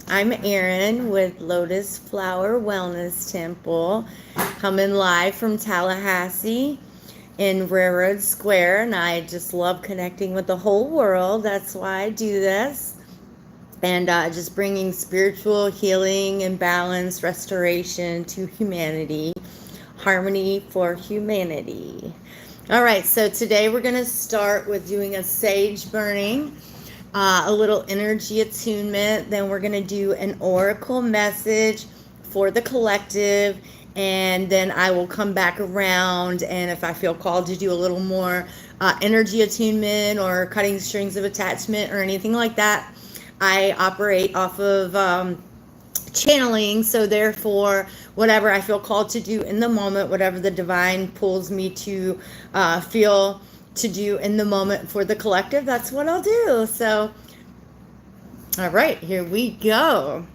I'm Erin with Lotus Flower Wellness Temple, coming live from Tallahassee in Railroad Square, and I just love connecting with the whole world. That's why I do this. And just bringing spiritual healing and balance, restoration to humanity, harmony for humanity. All right, so today we're going to start with doing a sage burning, a little energy attunement. Then we're going to do an oracle message for the collective. And then I will come back around, and if I feel called to do a little more energy attunement or cutting strings of attachment or anything like that, I operate off of channeling, so therefore whatever I feel called to do in the moment, whatever the divine pulls me to feel to do in the moment for the collective, that's what I'll do. So all right, here we go.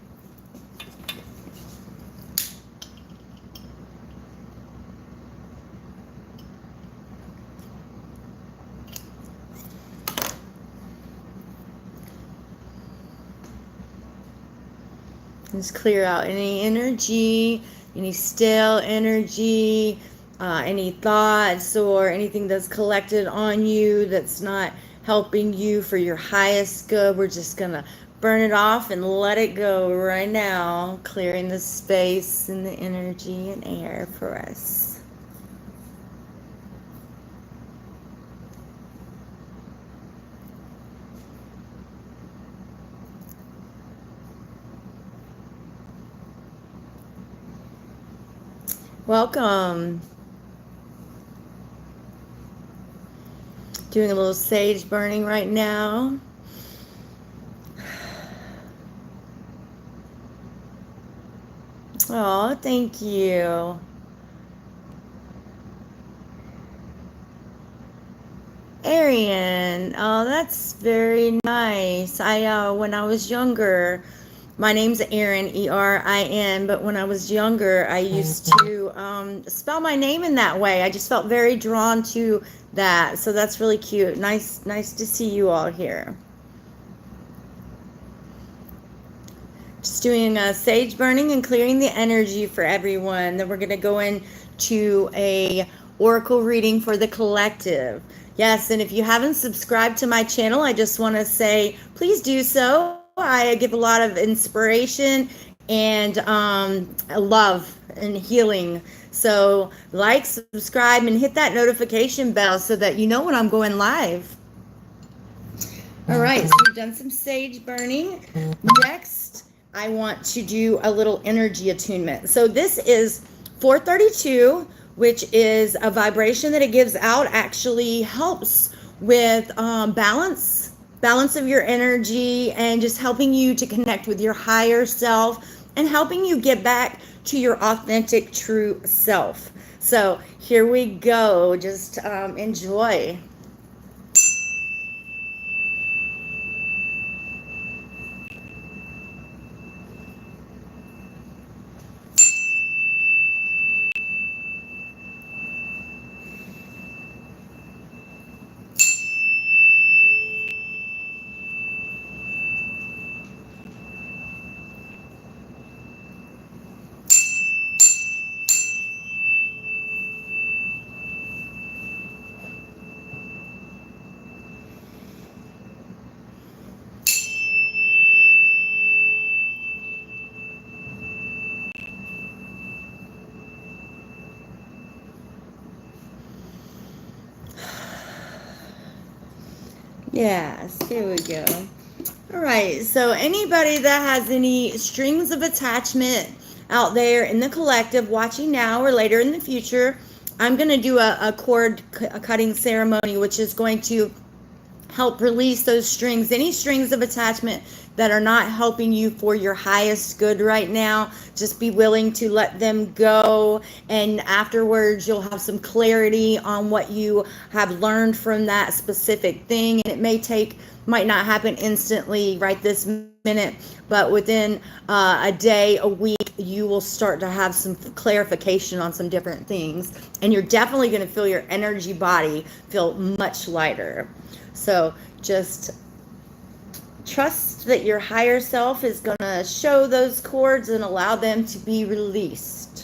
Just clear out any energy, any stale energy, any thoughts or anything that's collected on you that's not helping you for your highest good. We're just going to burn it off and let it go right now, clearing the space and the energy and air for us. Welcome. Doing a little sage burning right now. Oh, thank you. Arian, oh, that's very nice. When I was younger, my name's Erin, E-R-I-N, but when I was younger, I used to spell my name in that way. I just felt very drawn to that, so that's really cute. Nice to see you all here. Just doing a sage burning and clearing the energy for everyone. Then we're going to go into a oracle reading for the collective. Yes, and if you haven't subscribed to my channel, I just want to say, please do so. I give a lot of inspiration and love and healing. So like, subscribe, and hit that notification bell so that you know when I'm going live. All right, so we've done some sage burning. Next, I want to do a little energy attunement. So this is 432, which is a vibration that it gives out, actually helps with balance of your energy and just helping you to connect with your higher self and helping you get back to your authentic true self. So here we go. Just enjoy. Yes, here we go. All right, so anybody that has any strings of attachment out there in the collective watching now or later in the future, I'm going to do a cord cutting ceremony, which is going to help release those strings, any strings of attachment that are not helping you for your highest good right now. Just be willing to let them go, and afterwards you'll have some clarity on what you have learned from that specific thing. And it might not happen instantly right this minute, but within a day, a week, you will start to have some clarification on some different things, and you're definitely going to feel your energy body feel much lighter. So just trust that your higher self is going to show those cords and allow them to be released.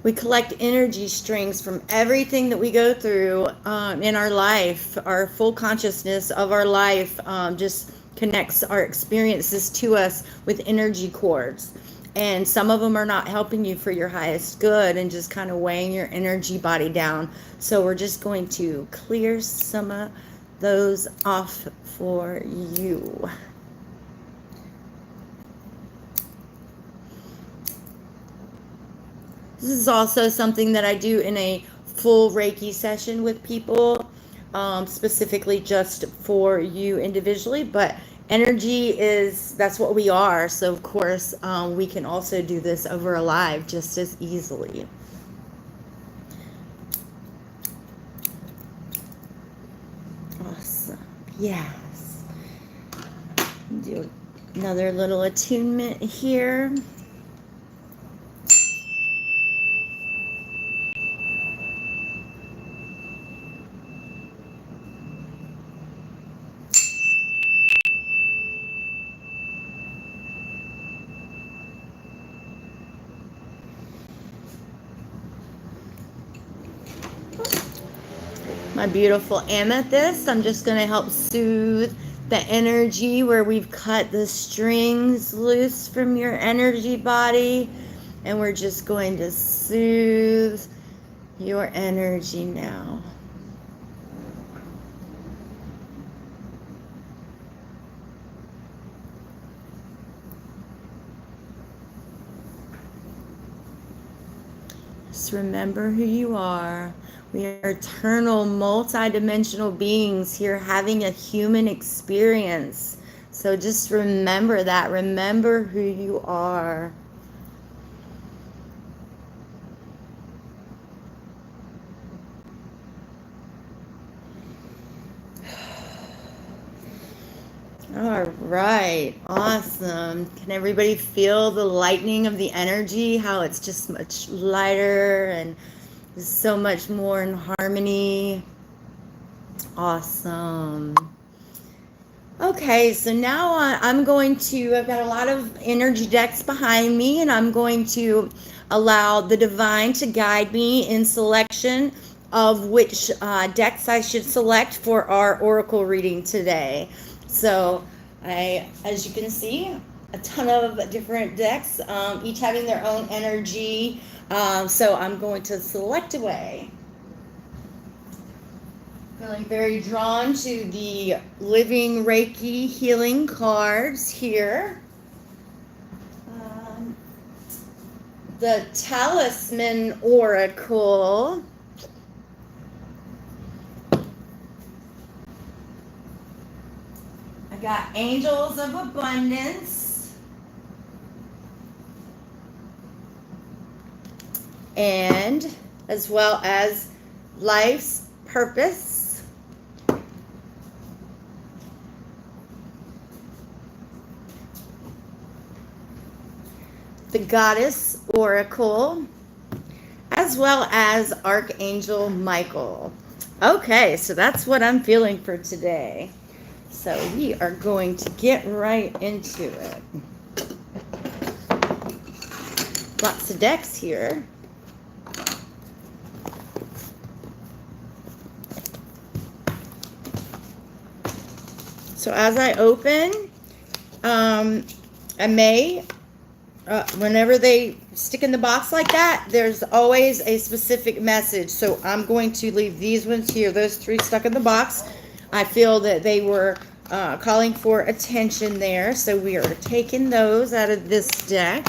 We collect energy strings from everything that we go through in our life. Our full consciousness of our life just connects our experiences to us with energy cords. And some of them are not helping you for your highest good and just kind of weighing your energy body down. So we're just going to clear some of those off for you. This is also something that I do in a full Reiki session with people, specifically just for you individually, but energy that's what we are. So of course, we can also do this over a live just as easily. Awesome. Yes. Do another little attunement here. My beautiful amethyst, I'm just going to help soothe the energy where we've cut the strings loose from your energy body, and we're just going to soothe your energy now. Just remember who you are. We are eternal, multi-dimensional beings here having a human experience. So just remember that. Remember who you are. All right, awesome. Can everybody feel the lightening of the energy? How it's just much lighter and so much more in harmony. Awesome. Okay, so now I've got a lot of energy decks behind me, and I'm going to allow the divine to guide me in selection of which decks I should select for our oracle reading today. So as you can see, a ton of different decks, each having their own energy. So I'm going to select away. Feeling very drawn to the Living Reiki Healing cards here. The Talisman Oracle. I got Angels of Abundance. And as well as Life's Purpose. The Goddess Oracle, as well as Archangel Michael. Okay, so that's what I'm feeling for today. So we are going to get right into it. Lots of decks here. So as I open, I may, whenever they stick in the box like that, there's always a specific message. So I'm going to leave these ones here, those three stuck in the box. I feel that they were calling for attention there. So we are taking those out of this deck.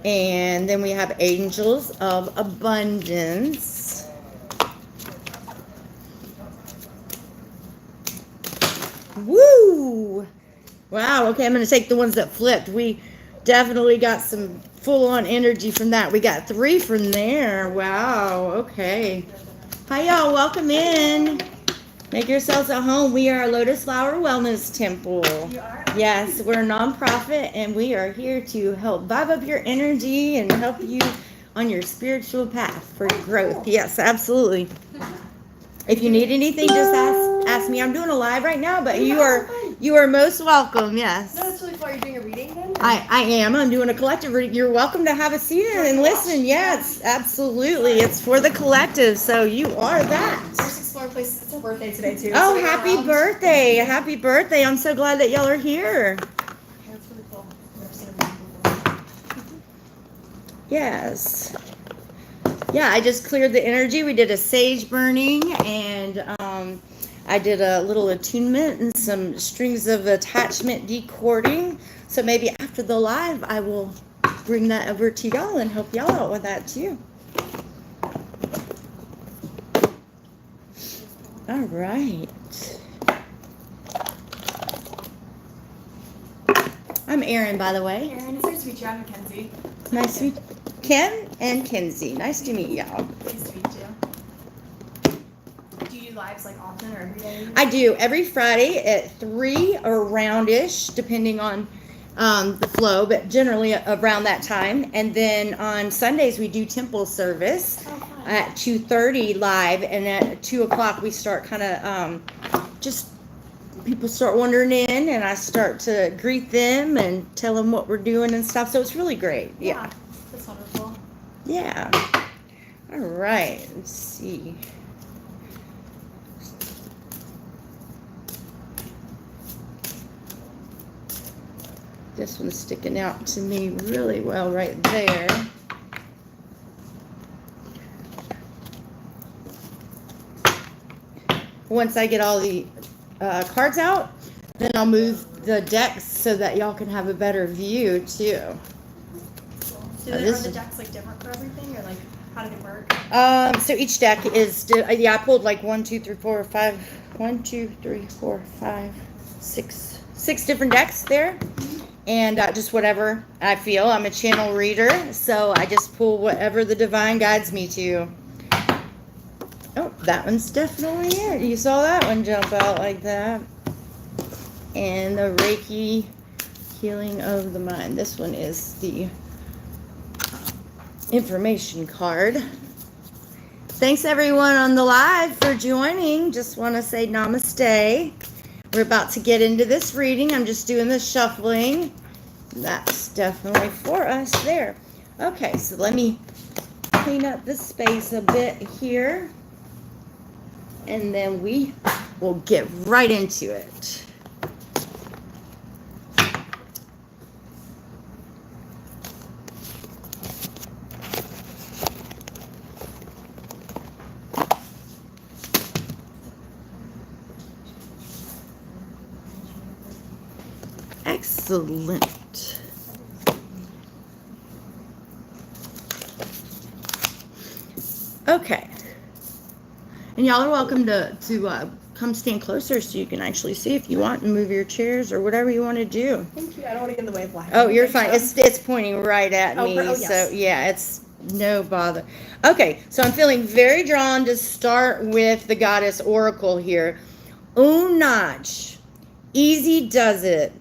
And then we have Angels of Abundance. Woo! Wow, okay, I'm going to take the ones that flipped. We definitely got some full on energy from that. We got 3 from there. Wow. Okay. Hi, y'all. Welcome in. Make yourselves at home. We are Lotus Flower Wellness Temple. You are? Yes, we're a nonprofit, and we are here to help vibe up your energy and help you on your spiritual path for growth. Yes, absolutely. If you need anything, just ask me. I'm doing a live right now, but you are most welcome. Yes. No, that's really cool. Are you doing a reading then? I am. I'm doing a collective reading. You're welcome to have a seat and listen. Yes, absolutely. It's for the collective, so you are that. First Explorer Place. It's her birthday today too. Oh, happy birthday! Happy birthday! I'm so glad that y'all are here. Yeah, that's really cool. Yes. Yeah, I just cleared the energy. We did a sage burning, and I did a little attunement and some strings of attachment decording. So maybe after the live, I will bring that over to y'all and help y'all out with that too. All right. I'm Erin, by the way. Erin, it's nice to meet you. I'm Mackenzie. Nice to meet you. Ken and Kenzie. Nice to meet y'all. Nice to meet you. Do you do lives like often or every day? I do every Friday at 3 or around-ish, depending on the flow, but generally around that time. And then on Sundays we do temple service at 2:30 live, and at 2 o'clock we start kind of just people start wandering in, and I start to greet them and tell them what we're doing and stuff. So it's really great. Yeah. That's wonderful. Yeah. All right. Let's see. This one's sticking out to me really well right there. Once I get all the cards out, then I'll move the decks so that y'all can have a better view too. So are the decks like different for everything, or like how do they work? So each deck is, yeah, I pulled like 1, 2, 3, 4, 5, 1, 2, 3, 4, 5, 6 different decks there. And just whatever I feel. I'm a channel reader, so I just pull whatever the divine guides me to. Oh, that one's definitely it. You saw that one jump out like that. And the Reiki healing of the mind. This one is the information card. Thanks everyone on the live for joining. Just want to say namaste. We're about to get into this reading. I'm just doing the shuffling. That's definitely for us there. Okay, so let me clean up the space a bit here. And then we will get right into it. Excellent. Okay. And y'all are welcome to come stand closer so you can actually see if you want and move your chairs or whatever you want to do. Thank you. I don't want to get in the way of life. Oh, you're fine. It's pointing right at me. Yes. So yeah, it's no bother. Okay, so I'm feeling very drawn to start with the goddess oracle here. Unach. Easy does it.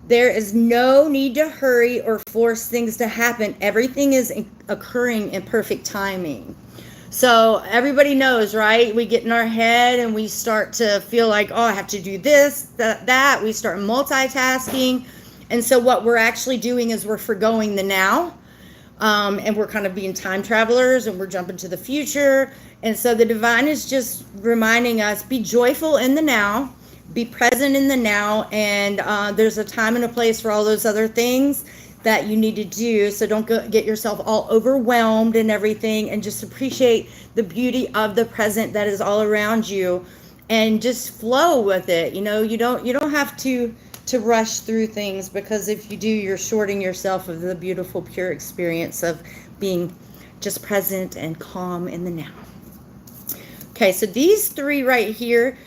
There is no need to hurry or force things to happen. Everything is occurring in perfect timing. So everybody knows, right? We get in our head and we start to feel like, oh, I have to do this, that. We start multitasking. And so what we're actually doing is we're forgoing the now. And we're kind of being time travelers and we're jumping to the future. And so the divine is just reminding us, be joyful in the now. Be present in the now, and there's a time and a place for all those other things that you need to do. So don't get yourself all overwhelmed and everything, and just appreciate the beauty of the present that is all around you, and just flow with it. You know, you don't have to rush through things, because if you do, you're shorting yourself of the beautiful, pure experience of being just present and calm in the now. Okay, so these 3 right here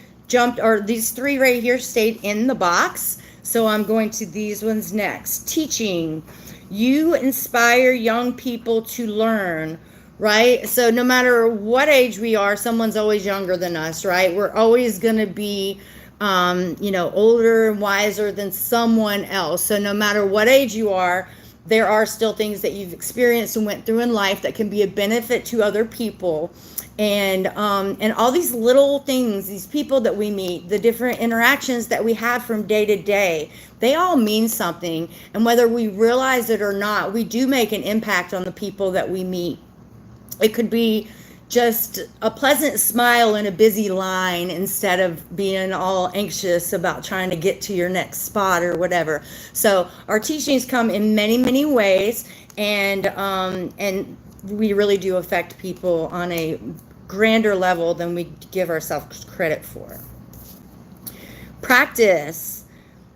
these 3 right here stayed in the box. So I'm going to these ones next. Teaching. You inspire young people to learn, right? So no matter what age we are, someone's always younger than us, right? We're always going to be, older and wiser than someone else. So no matter what age you are, there are still things that you've experienced and went through in life that can be a benefit to other people. And all these little things, these people that we meet, the different interactions that we have from day to day, they all mean something. And whether we realize it or not, we do make an impact on the people that we meet. It could be just a pleasant smile in a busy line instead of being all anxious about trying to get to your next spot or whatever. So our teachings come in many, many ways, and we really do affect people on a grander level than we give ourselves credit for. Practice.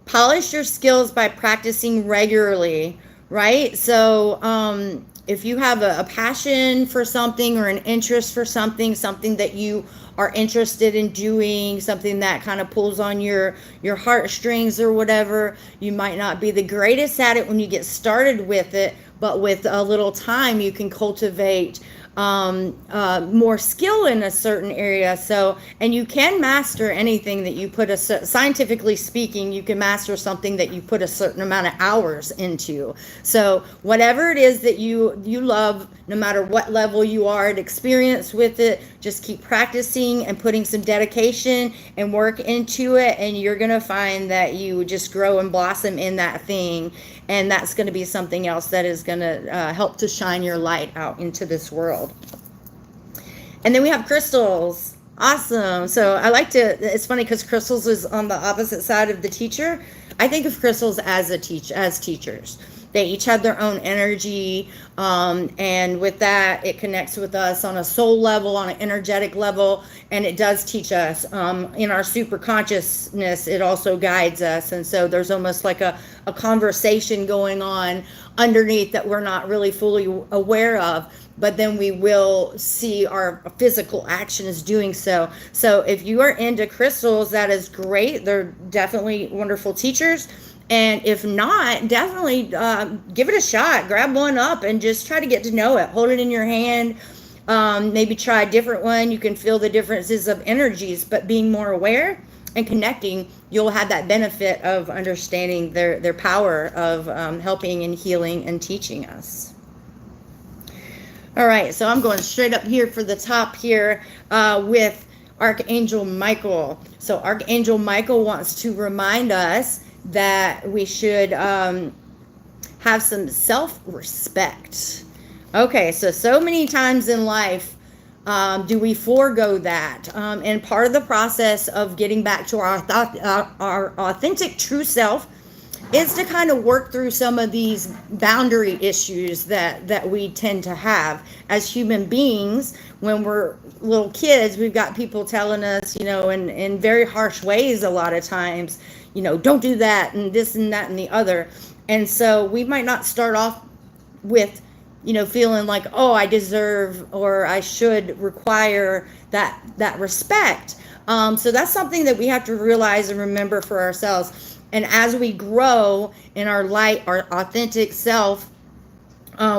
Polish your skills by practicing regularly, right? So if you have a passion for something or an interest for something that you are interested in doing, something that kind of pulls on your heartstrings or whatever, you might not be the greatest at it when you get started with it, but with a little time you can cultivate more skill in a certain area. So, and you can master anything that you put scientifically speaking, you can master something that you put a certain amount of hours into. So whatever it is that you love, no matter what level you are at experience with it, just keep practicing and putting some dedication and work into it, and you're going to find that you just grow and blossom in that thing. And that's going to be something else that is going to help to shine your light out into this world. And then we have crystals. Awesome. So I like to, it's funny because crystals is on the opposite side of the teacher. I think of crystals as teachers. They each have their own energy, and with that, it connects with us on a soul level, on an energetic level, and it does teach us. In our super consciousness, it also guides us, and so there's almost like a conversation going on underneath that we're not really fully aware of, but then we will see our physical actions doing so. So if you are into crystals, that is great. They're definitely wonderful teachers. And if not, definitely give it a shot. Grab one up and just try to get to know it. Hold it in your hand. Maybe try a different one. You can feel the differences of energies, but being more aware and connecting, you'll have that benefit of understanding their power of helping and healing and teaching us. All right, so I'm going straight up here for the top here with Archangel Michael. So Archangel Michael wants to remind us that we should have some self-respect. Okay, so many times in life do we forego that, and part of the process of getting back to our authentic true self is to kind of work through some of these boundary issues that we tend to have as human beings. When we're little kids, we've got people telling us, in very harsh ways a lot of times, don't do that and this and that and the other. And so we might not start off with, feeling like, oh, I deserve or I should require that respect. So that's something that we have to realize and remember for ourselves. And as we grow in our light, our authentic self,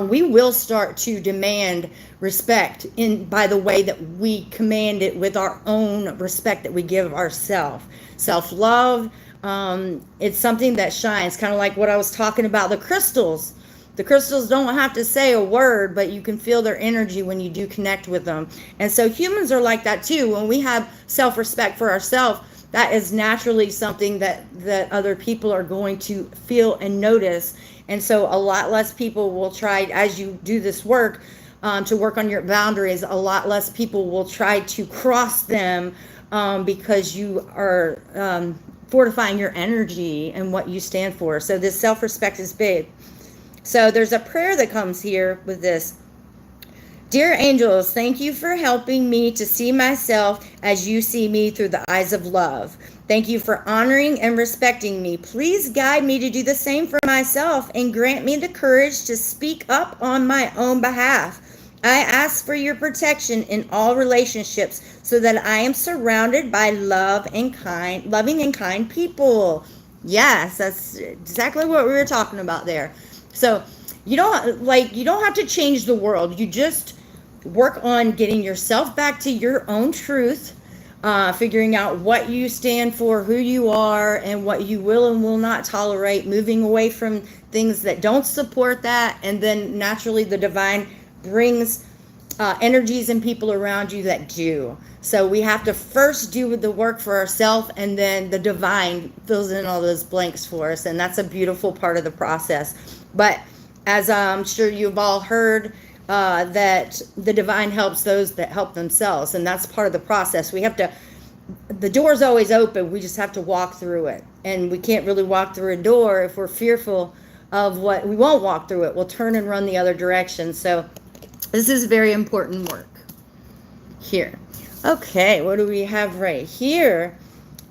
we will start to demand respect by the way that we command it with our own respect that we give ourselves. Self-love, it's something that shines, kind of like what I was talking about, the crystals. The crystals don't have to say a word, but you can feel their energy when you do connect with them. And so humans are like that too. When we have self-respect for ourselves, that is naturally something that other people are going to feel and notice. And so a lot less people will try, as you do this work, to work on your boundaries, a lot less people will try to cross them because you are fortifying your energy and what you stand for. So this self-respect is big. So there's a prayer that comes here with this. Dear angels, thank you for helping me to see myself as you see me through the eyes of love. Thank you for honoring and respecting me. Please guide me to do the same for myself and grant me the courage to speak up on my own behalf. I ask for your protection in all relationships so that I am surrounded by loving and kind people. Yes, that's exactly what we were talking about there. So you don't have to change the world. You just work on getting yourself back to your own truth, figuring out what you stand for, who you are, and what you will and will not tolerate, moving away from things that don't support that, and then naturally the divine brings energies and people around you that do. So we have to first do the work for ourselves, and then the divine fills in all those blanks for us, and that's a beautiful part of the process. But as I'm sure you've all heard, that the divine helps those that help themselves, and that's part of the process. The door's always open, we just have to walk through it, and we can't really walk through a door if we're fearful of what we won't walk through it. We'll turn and run the other direction. So this is very important work here. Okay, what do we have right here?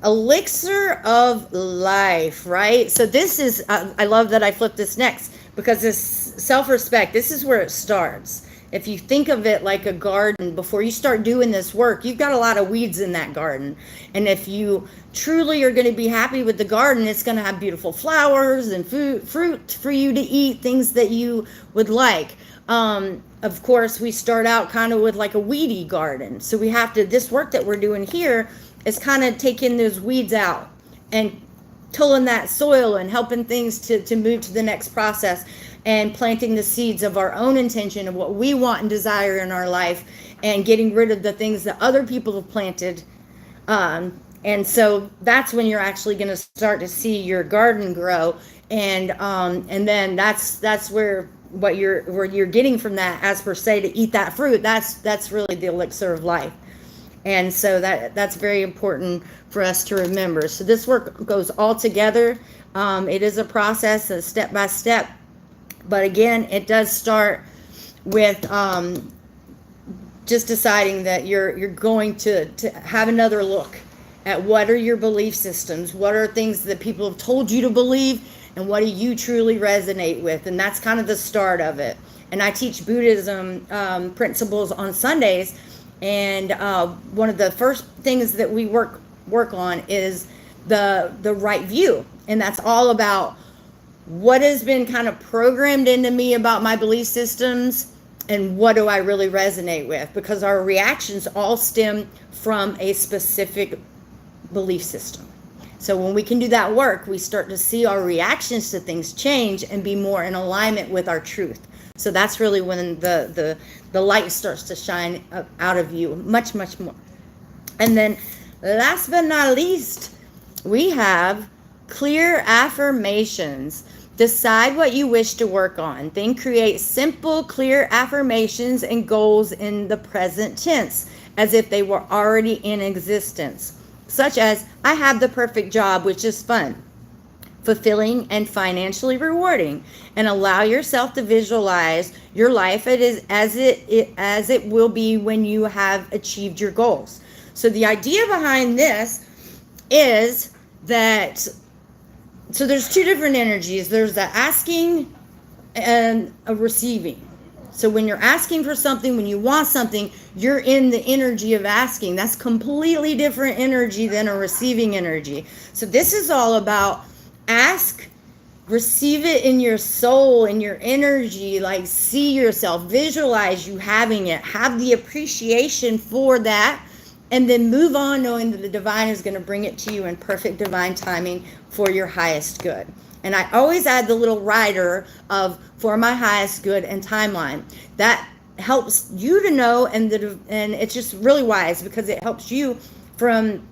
Elixir of life, right? So this is, I love that I flipped this next, because this self-respect, this is where it starts. If you think of it like a garden, before you start doing this work, you've got a lot of weeds in that garden. And if you truly are going to be happy with the garden, it's going to have beautiful flowers and fruit for you to eat, things that you would like. Of course, we start out kind of with like a weedy garden. So we have to, this work that we're doing here is kind of taking those weeds out and tilling that soil and helping things to move to the next process, and planting the seeds of our own intention of what we want and desire in our life, and getting rid of the things that other people have planted. And so that's when you're actually going to start to see your garden grow. And then that's where you're getting from that, as per se, to eat that fruit. That's really the elixir of life. And so that's very important for us to remember. So this work goes all together. It is a process, a step by step. But again, it does start with just deciding that you're going to have another look at what are your belief systems, what are things that people have told you to believe, and what do you truly resonate with. And that's kind of the start of it. And I teach Buddhism principles on Sundays, and one of the first things that we work on is the right view. And that's all about what has been kind of programmed into me about my belief systems, and what do I really resonate with, because our reactions all stem from a specific belief system. So when we can do that work, we start to see our reactions to things change and be more in alignment with our truth. So that's really when the light starts to shine out of you much, much more. And then last but not least, we have clear affirmations. Decide what you wish to work on. Then create simple, clear affirmations and goals in the present tense, as if they were already in existence. Such as, I have the perfect job, which is fun, fulfilling, and financially rewarding. And allow yourself to visualize your life as it will be when you have achieved your goals. So the idea behind this is that, so there's two different energies. There's the asking and a receiving. So when you're asking for something, when you want something, you're in the energy of asking. That's completely different energy than a receiving energy. So this is all about ask, receive it in your soul, in your energy, like see yourself, visualize you having it, have the appreciation for that, and then move on knowing that the divine is going to bring it to you in perfect divine timing for your highest good. And I always add the little rider of for my highest good and timeline. That helps you to know, and it's just really wise, because it helps you from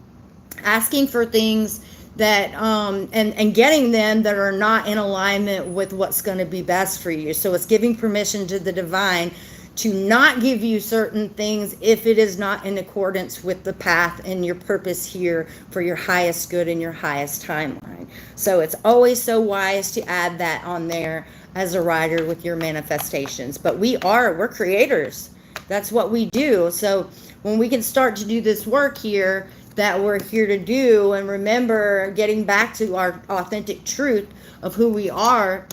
asking for things that and getting them that are not in alignment with what's going to be best for you. So it's giving permission to the divine to not give you certain things if it is not in accordance with the path and your purpose here for your highest good and your highest timeline. So it's always so wise to add that on there as a rider with your manifestations. But we're creators. That's what we do. So when we can start to do this work here that we're here to do, and remember getting back to our authentic truth of who we are,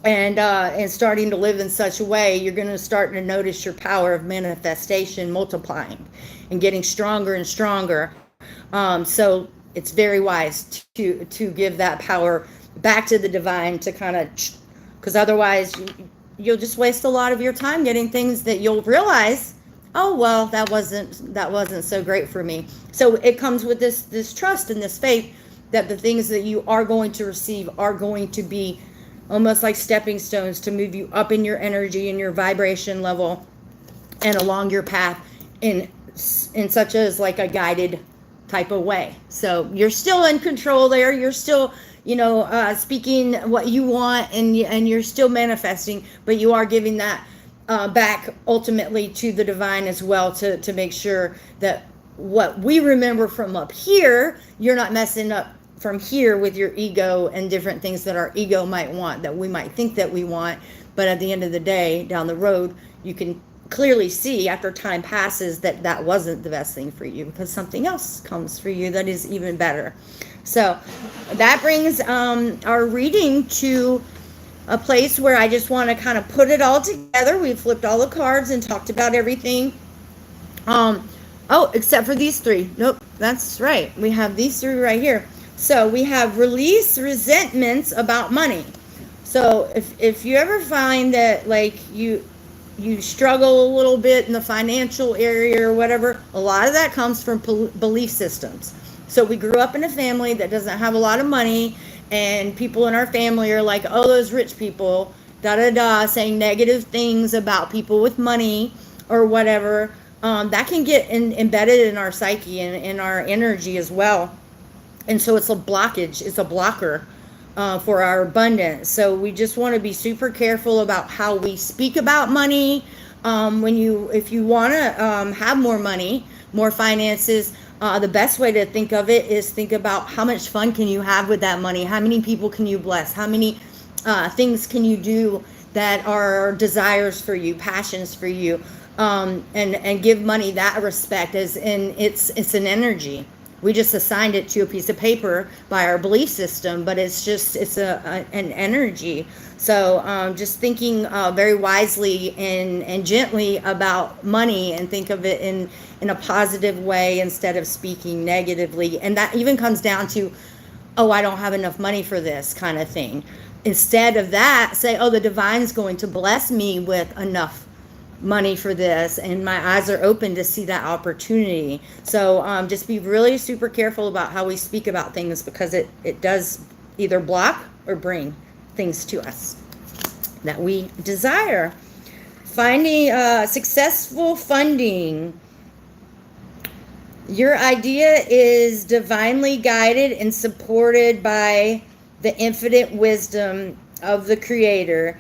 and starting to live in such a way, you're going to start to notice your power of manifestation multiplying and getting stronger and stronger. So it's very wise to give that power back to the divine to kind of because otherwise you'll just waste a lot of your time getting things that you'll realize, oh well, that wasn't so great for me. So it comes with this trust and this faith that the things that you are going to receive are going to be almost like stepping stones to move you up in your energy and your vibration level and along your path in such as like a guided type of way. So you're still in control there. You're still, speaking what you want, and you're still manifesting, but you are giving that back ultimately to the divine as well, to make sure that what we remember from up here, you're not messing up from here with your ego and different things that our ego might want, that we might think that we want. But at the end of the day, down the road, you can clearly see after time passes that wasn't the best thing for you, because something else comes for you that is even better. So that brings our reading to a place where I just want to kind of put it all together. We've flipped all the cards and talked about everything. Except for these three. Nope, that's right. We have these three right here. So we have release resentments about money. So if you ever find that like you struggle a little bit in the financial area or whatever, a lot of that comes from belief systems. So we grew up in a family that doesn't have a lot of money, and people in our family are like, oh, those rich people, saying negative things about people with money or whatever. That can get embedded in our psyche and in our energy as well. And so it's a blockage, it's a blocker for our abundance. So we just want to be super careful about how we speak about money. If you want to have more money, more finances, the best way to think of it is think about how much fun can you have with that money? How many people can you bless? How many things can you do that are desires for you, passions for you? And give money that respect, as in it's an energy. We just assigned it to a piece of paper by our belief system, but it's an energy. So just thinking very wisely and gently about money, and think of it in a positive way instead of speaking negatively. And that even comes down to, oh, I don't have enough money for this kind of thing. Instead of that, say, oh, the divine's going to bless me with enough money for this, and my eyes are open to see that opportunity. So just be really super careful about how we speak about things, because it does either block or bring things to us that we desire. Finding successful funding. Your idea is divinely guided and supported by the infinite wisdom of the Creator.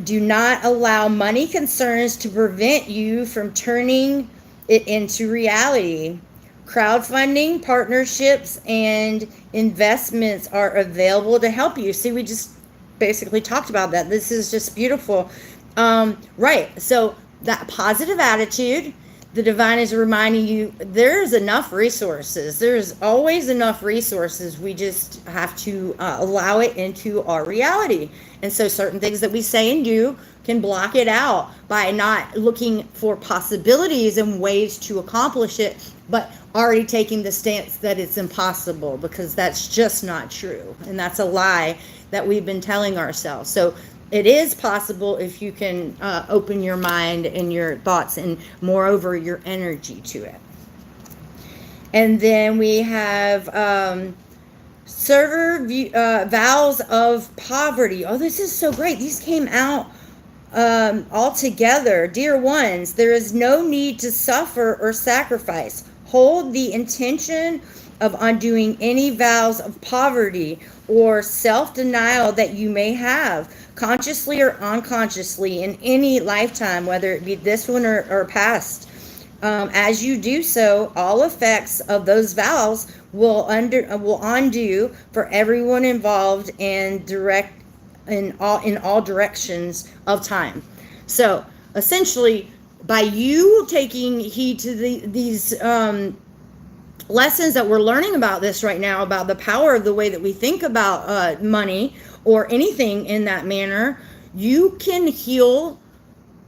Do not allow money concerns to prevent you from turning it into reality. Crowdfunding, partnerships, and investments are available to help you. See, we just basically talked about that. This is just beautiful. Right. So that positive attitude, the divine is reminding you there's enough resources. There's always enough resources. We just have to allow it into our reality. And so certain things that we say and do can block it out by not looking for possibilities and ways to accomplish it, but already taking the stance that it's impossible, because that's just not true. And that's a lie that we've been telling ourselves. So it is possible if you can open your mind and your thoughts and moreover your energy to it. And then we have vows of poverty. Oh, this is so great. These came out all together. Dear ones, there is no need to suffer or sacrifice. Hold the intention of undoing any vows of poverty or self-denial that you may have, consciously or unconsciously, in any lifetime, whether it be this one or past. As you do so, all effects of those vows will undo for everyone involved and direct in all directions of time. So essentially, by you taking heed to these lessons that we're learning about this right now, about the power of the way that we think about money or anything in that manner, you can heal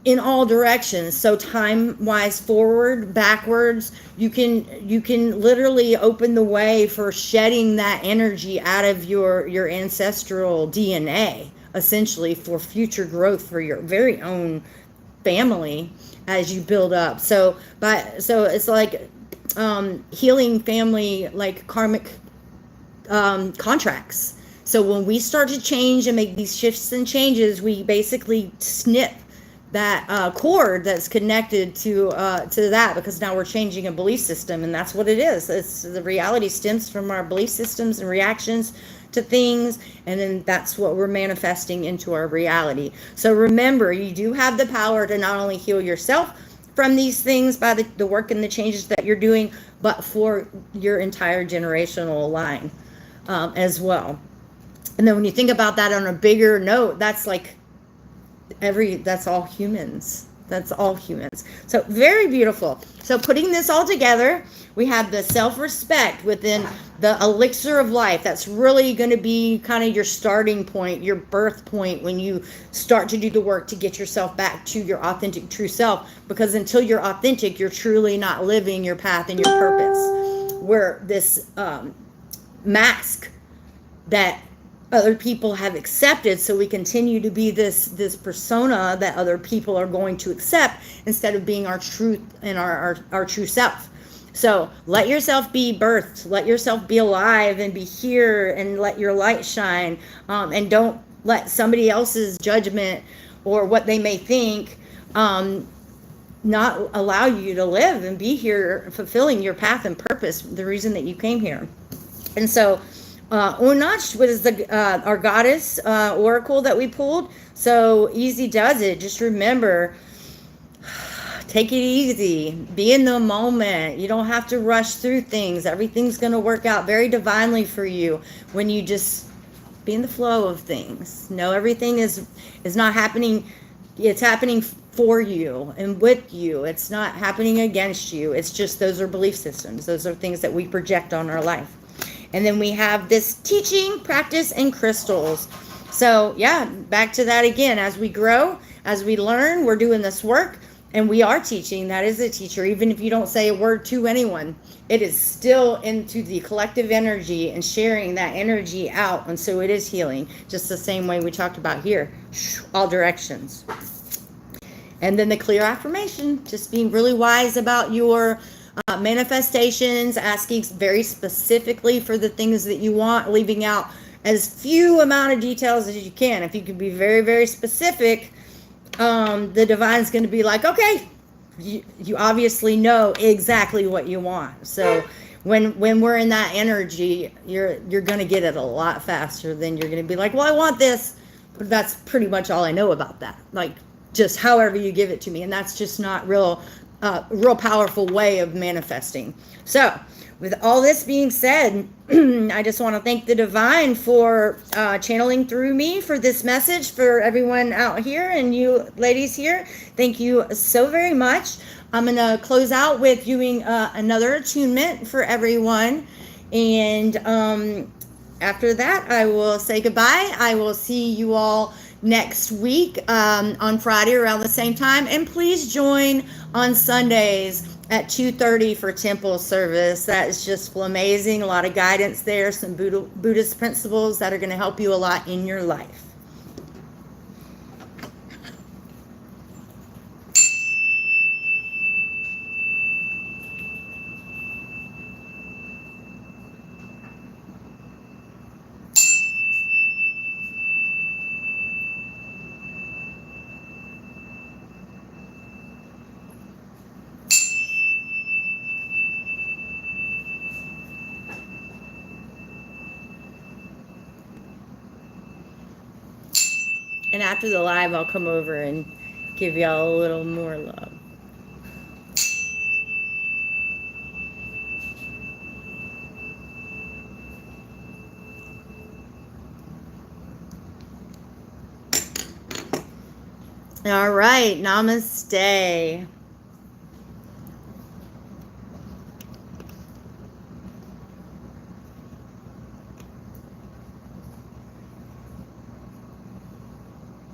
in all directions. So time-wise, forward, backwards, you can literally open the way for shedding that energy out of your ancestral DNA essentially for future growth for your very own family as you build up. So it's like healing family, like karmic contracts. So when we start to change and make these shifts and changes, we basically snip that cord that's connected to that, because now we're changing a belief system, and that's what it is. It's the reality stems from our belief systems and reactions to things, and then that's what we're manifesting into our reality. So remember, you do have the power to not only heal yourself from these things by the work and the changes that you're doing, but for your entire generational line as well. And then when you think about that on a bigger note, that's like that's all humans. That's all humans. So very beautiful. So putting this all together, we have the self-respect within the elixir of life. That's really going to be kind of your starting point, your birth point, when you start to do the work to get yourself back to your authentic true self. Because until you're authentic, you're truly not living your path and your purpose. Where this mask that other people have accepted, so we continue to be this persona that other people are going to accept, instead of being our truth and our true self. So let yourself be birthed, let yourself be alive and be here, and let your light shine, and don't let somebody else's judgment or what they may think not allow you to live and be here fulfilling your path and purpose, the reason that you came here. And so Unach was our goddess oracle that we pulled. So easy does it. Just remember, take it easy. Be in the moment. You don't have to rush through things. Everything's going to work out very divinely for you when you just be in the flow of things. No, everything is not happening. It's happening for you and with you. It's not happening against you. It's just those are belief systems. Those are things that we project on our life. And then we have this teaching, practice, and crystals. So yeah, back to that again. As we grow, as we learn, we're doing this work, and we are teaching. That is a teacher. Even if you don't say a word to anyone, it is still into the collective energy and sharing that energy out. And so it is healing, just the same way we talked about here, all directions. And then the clear affirmation, just being really wise about your manifestations, asking very specifically for the things that you want, leaving out as few amount of details as you can. If you can be very, very specific, the divine's going to be like, okay, you obviously know exactly what you want. So when we're in that energy, you're going to get it a lot faster than you're going to be like, well, I want this, but that's pretty much all I know about that. Like, just however you give it to me. And that's just not real powerful way of manifesting. So with all this being said, I just want to thank the divine for channeling through me for this message for everyone out here and you ladies here. Thank you so very much. I'm going to close out with doing another attunement for everyone. And after that, I will say goodbye. I will see you all next week on Friday around the same time. And please join on Sundays at 2:30 for temple service. That is just amazing. A lot of guidance there, some Buddhist principles that are going to help you a lot in your life. And after the live, I'll come over and give y'all a little more love. All right, namaste.